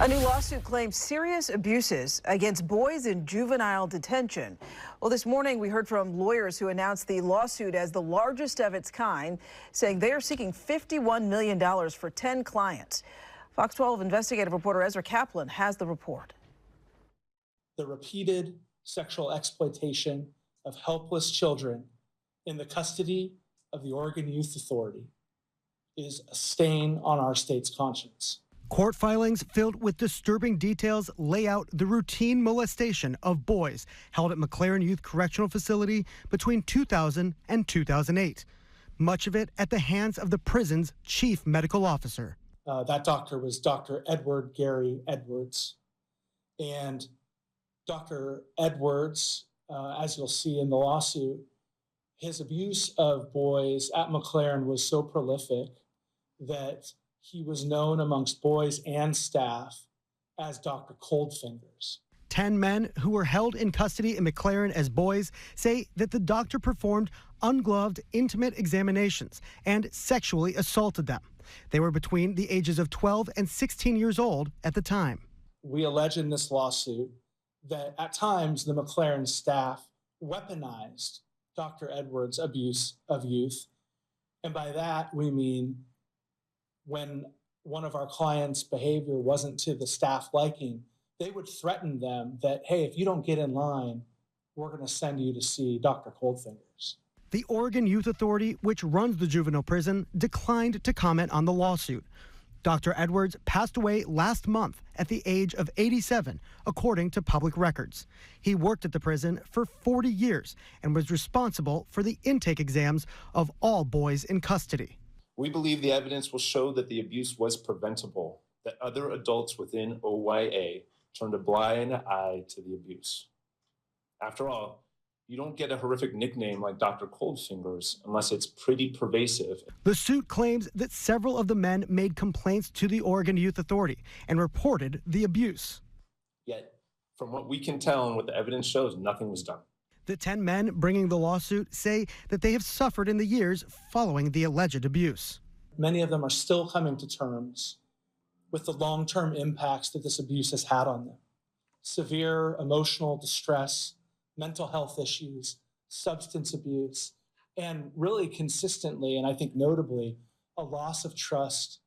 A new lawsuit claims serious abuses against boys in juvenile detention. Well, this morning we heard from lawyers who announced the lawsuit as the largest of its kind, saying they are seeking $51 million for 10 clients. Fox 12 investigative reporter Ezra Kaplan has the report. The repeated sexual exploitation of helpless children in the custody of the Oregon Youth Authority is a stain on our state's conscience. Court filings filled with disturbing details lay out the routine molestation of boys held at MacLaren Youth Correctional Facility between 2000 and 2008. Much of it at the hands of the prison's chief medical officer. That doctor was Dr. Edward Gary Edwards. And Dr. Edwards, as you'll see in the lawsuit, his abuse of boys at MacLaren was so prolific that he was known amongst boys and staff as Dr. Coldfingers. 10 men who were held in custody in MacLaren as boys say that the doctor performed ungloved, intimate examinations and sexually assaulted them. They were between the ages of 12 and 16 years old at the time. We allege in this lawsuit that at times the MacLaren staff weaponized Dr. Edwards' abuse of youth. And by that, we mean when one of our clients' behavior wasn't to the staff liking, they would threaten them that, hey, if you don't get in line, we're going to send you to see Dr. Coldfingers. The Oregon Youth Authority, which runs the juvenile prison, declined to comment on the lawsuit. Dr. Edwards passed away last month at the age of 87, according to public records. He worked at the prison for 40 years and was responsible for the intake exams of all boys in custody. We believe the evidence will show that the abuse was preventable, that other adults within OYA turned a blind eye to the abuse. After all, you don't get a horrific nickname like Dr. Coldfingers unless it's pretty pervasive. The suit claims that several of the men made complaints to the Oregon Youth Authority and reported the abuse. Yet, from what we can tell and what the evidence shows, nothing was done. The 10 men bringing the lawsuit say that they have suffered in the years following the alleged abuse. Many of them are still coming to terms with the long-term impacts that this abuse has had on them. Severe emotional distress, mental health issues, substance abuse, and really consistently, and I think notably, a loss of trust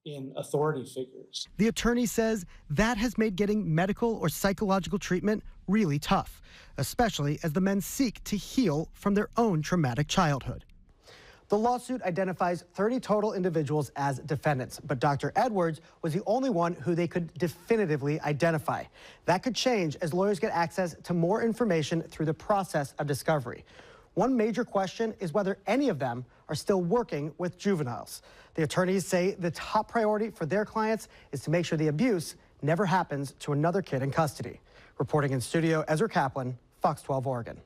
in authority figures. The attorney says that has made getting medical or psychological treatment really tough, especially as the men seek to heal from their own traumatic childhood. The lawsuit identifies 30 total individuals as defendants, but Dr. Edwards was the only one who they could definitively identify. That could change as lawyers get access to more information through the process of discovery. One major question is whether any of them are still working with juveniles. The attorneys say the top priority for their clients is to make sure the abuse never happens to another kid in custody. Reporting in studio, Ezra Kaplan, Fox 12 Oregon.